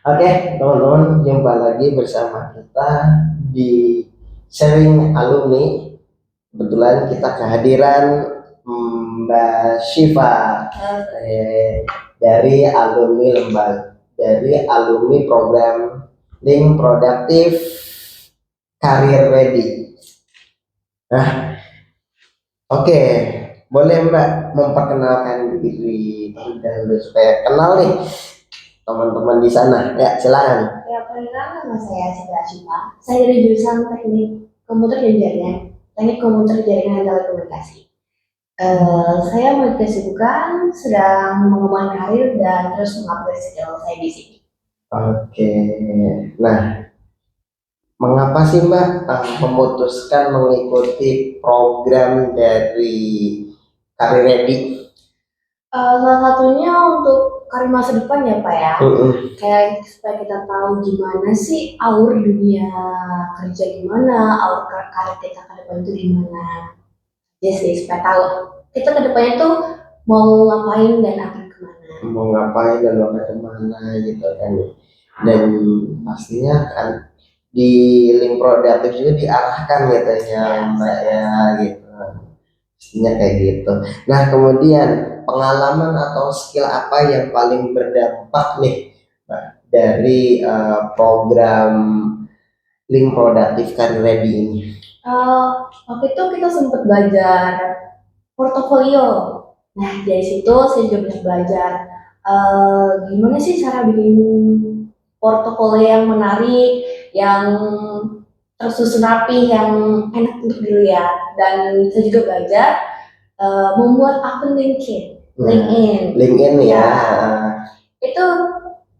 Oke, teman-teman, jumpa lagi bersama kita di sharing alumni. Kebetulan kita kehadiran Mbak Syifa dari alumni program Link Productive Career Ready. Nah, oke, boleh Mbak memperkenalkan diri terlebih dahulu supaya kenal nih teman-teman di sana. Ya, silakan. Ya, perkenalkan nama saya Sita Syifa. Saya dari jurusan Teknik Komputer dan Jaringan, Teknik Komputer Jaringan dan Telekomunikasi. Saya memiliki kesibukan, sedang mengembangkan karir dan terus mengupgrade skill saya di sini. Oke, nah mengapa sih Mbak memutuskan mengikuti program dari Karir Ready? Salah satunya untuk karir masa depan ya Pak ya. Mm-mm. Kayak supaya kita tahu gimana sih alur dunia kerja gimana, alur karir kita ke depan itu gimana. Ya sih, supaya tahu kita ke depannya tuh mau ngapain dan akan kemana. Mau ngapain dan mau kemana gitu kan? Dan pastinya kan di link produktif juga diarahkan gitu ya Mbak ya gitu. Pastinya kayak gitu. Nah kemudian pengalaman atau skill apa yang paling berdampak nih Mbak, dari program link produktif Career Ready ini? Waktu itu kita sempat belajar portofolio. Nah, dari situ saya juga banyak belajar gimana sih cara bikin portofolio yang menarik, yang tersusun rapi, yang enak untuk dilihat. Dan saya juga belajar membuat akun LinkedIn. LinkedIn ya. Ya, itu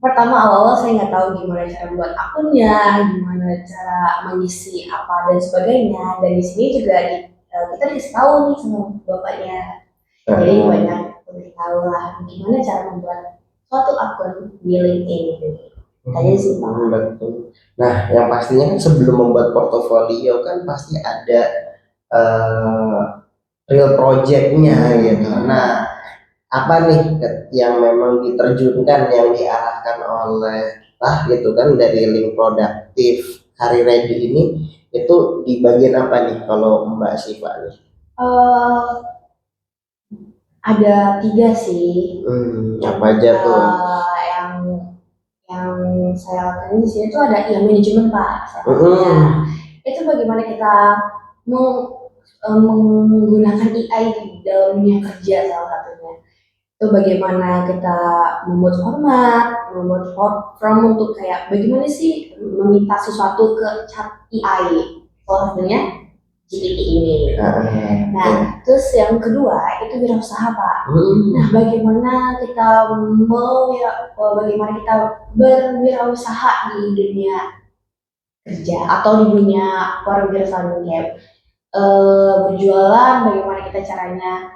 pertama awal-awal saya nggak tahu gimana cara membuat akunnya, gimana cara mengisi apa dan sebagainya. Dan di sini juga kita dikasih tahu nih sama bapaknya. Jadi banyak tahu lah gimana cara membuat suatu akun di LinkedIn. Tanya sih Pak. Betul. Nah, yang pastinya kan sebelum membuat portofolio kan pasti ada eh, real projectnya gitu. Nah, apa nih yang memang diterjunkan yang diarahkan oleh gitu kan dari link produktif Career Ready ini itu di bagian apa nih kalau Mbak Siva nih? Eh, ada tiga sih. Apa aja tuh? Yang saya lakukan di sini tuh ada yang manajemen Pak. Itu bagaimana kita menggunakan AI di dalam dunia kerja salah satunya. Itu bagaimana kita membuat format, membuat form untuk kayak bagaimana sih meminta sesuatu ke chat AI. Salah satunya GPT ini. Nah, terus yang kedua itu wirausaha Pak. Nah, bagaimana kita bagaimana kita berwirausaha di dunia kerja atau di dunia pariwisata kayak berjualan, bagaimana kita caranya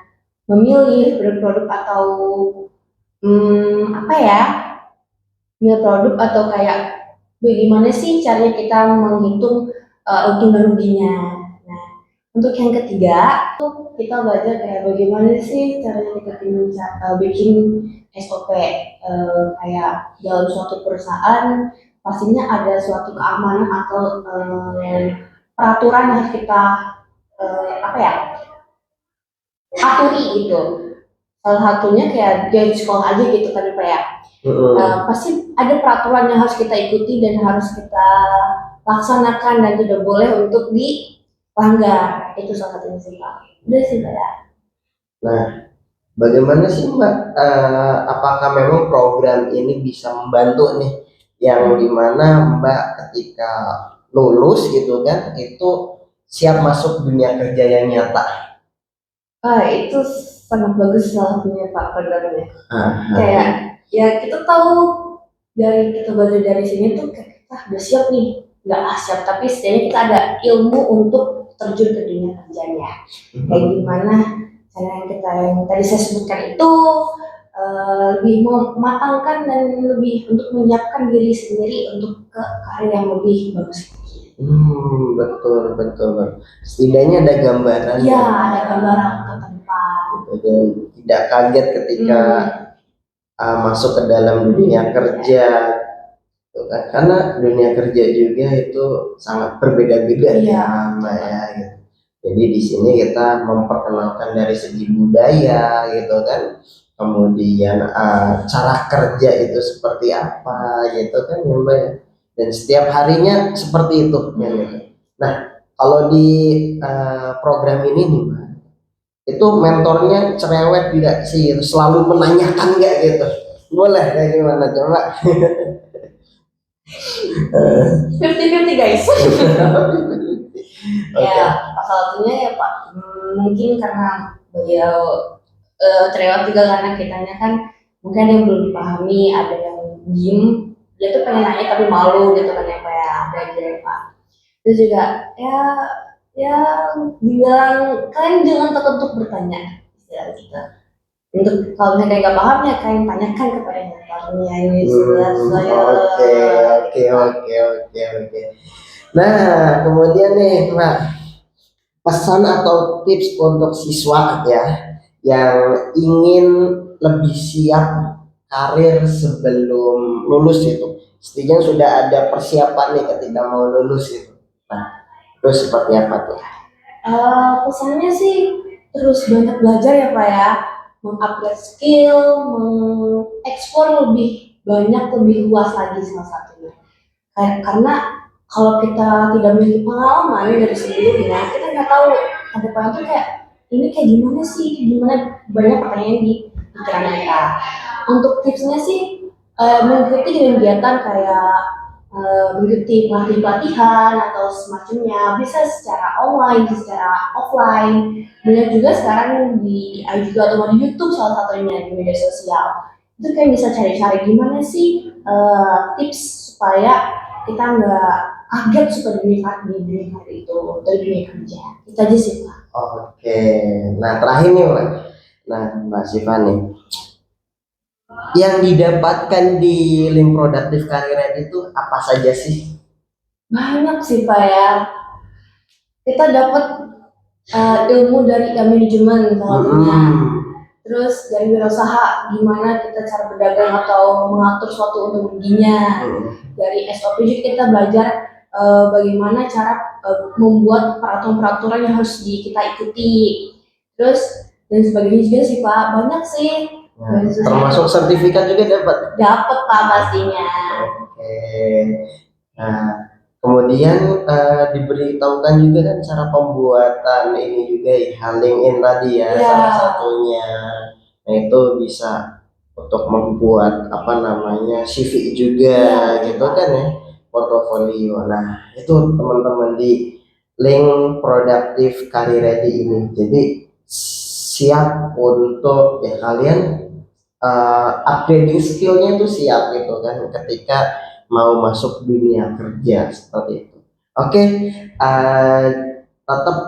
memilih produk-produk atau apa ya, milih produk atau kayak bagaimana sih caranya kita menghitung untung dan ruginya. Nah, untuk yang ketiga kita belajar kayak bagaimana sih caranya kita bikin SOP kayak dalam suatu perusahaan pastinya ada suatu keamanan atau peraturan yang harus kita apa ya aturi gitu. Salah satunya kayak di sekolah aja gitu kan Pak ya. Pasti ada peraturan yang harus kita ikuti dan harus kita laksanakan dan tidak boleh untuk dilanggar. Itu salah satunya sih Pak. Udah sih Pak ya. Nah, bagaimana sih Mbak? Apakah memang program ini bisa membantu nih yang dimana Mbak ketika lulus gitu kan itu siap masuk dunia kerja yang nyata? Itu sangat bagus salah satunya Pak programnya. Kayak ya kita tahu dari kita belajar dari sini tuh kita udah siap nih, nggak siap tapi setidaknya kita ada ilmu untuk terjun ke dunia kerjanya. Kayak gimana cara yang kita yang tadi saya sebutkan itu lebih mematangkan dan lebih untuk menyiapkan diri sendiri untuk ke karir yang lebih bagus. Betul, betul. Setidaknya ada gambaran. Iya, ada gambaran ke depan. Dan tidak kaget ketika masuk ke dalam dunia kerja. Tuh kan. Karena dunia kerja juga itu sangat berbeda-beda Iya. ya Mbak ya gitu. Jadi di sini kita memperkenalkan dari segi budaya gitu kan, kemudian cara kerja itu seperti apa gitu kan ya Mbak ya. Dan setiap harinya seperti itu ya gitu. Nah kalau di program ini nih Mbak, itu mentornya cerewet tidak sih, selalu menanyakan nggak gitu, boleh kayak gimana coba. 50-50 guys. Oke. Ya, salah satunya ya Pak, mungkin karena beliau terlewat juga karena kitanya kan mungkin ada yang belum dipahami, ada yang diem, dia tuh pengen nanya tapi malu gitu kan ya Pak ya, ada aja ya Pak. Terus juga ya ya dibilang kalian jangan takut untuk bertanya istilah kita. Untuk kalau misalnya nggak paham ya kalian tanyakan kepada mentornya ini sudah saya. Oke, oke, oke, oke, oke. Nah, kemudian nih, Mbak, pesan atau tips untuk siswa ya yang ingin lebih siap karir sebelum lulus itu. Setidaknya sudah ada persiapan nih ketika mau lulus itu. Nah, terus seperti apa tuh? Pesannya sih terus banyak belajar ya Pak ya, mengupgrade skill, mengeksplor lebih banyak, lebih luas lagi salah satunya. Karena kalau kita tidak memiliki pengalaman dari sebelumnya, kita nggak tahu ke depan tuh kayak ini kayak gimana sih, gimana banyak pertanyaan di pikiran kita. Untuk tipsnya sih mengikuti kegiatan kayak mengikuti pelatihan atau semacamnya, bisa secara online, bisa secara offline. Banyak juga sekarang di IG atau di YouTube salah satunya di media sosial. Itu kan bisa cari-cari gimana sih tips supaya kita nggak kaget suka di dunia hari itu dari dunia kerja. Itu aja sih Pak. Oke, nah terakhir nih Mbak. Nah Mbak Siva nih, yang didapatkan di link produktif karier itu apa saja sih? Banyak sih Pak ya. Kita dapat ilmu dari manajemen salah satunya. Terus dari wirausaha, gimana kita cara berdagang atau mengatur suatu untuk ruginya. Dari SOP juga kita belajar bagaimana cara membuat peraturan-peraturan yang harus kita ikuti. Terus dan sebagainya juga sih Pak, banyak sih. Nah, termasuk sertifikat juga dapat? Dapat Pak pastinya. Oke. Nah, kemudian diberitahukan juga kan cara pembuatan ini juga ya, LinkedIn tadi ya, salah satunya. Nah, itu bisa untuk membuat apa namanya CV juga gitu kan ya, portofolio. Nah, itu teman-teman di link produktif Career Ready ini. Jadi siap untuk ya kalian upgrading skillnya itu siap gitu kan ketika mau masuk dunia kerja seperti itu. Oke, tetap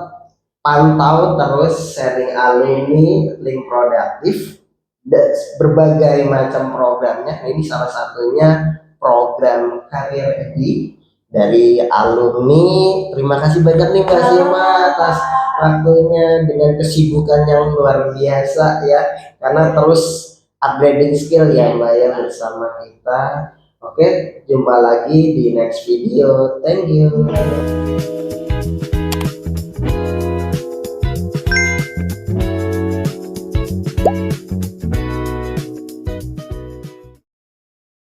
pantau terus sharing alumni link produktif dan berbagai macam programnya. Nah, ini salah satunya program Career Ready dari alumni. Terima kasih banyak nih Mbak Sima atas waktunya dengan kesibukan yang luar biasa ya, karena terus upgrading skill ya Mbak ya bersama kita. Oke, jumpa lagi di next video. Thank you.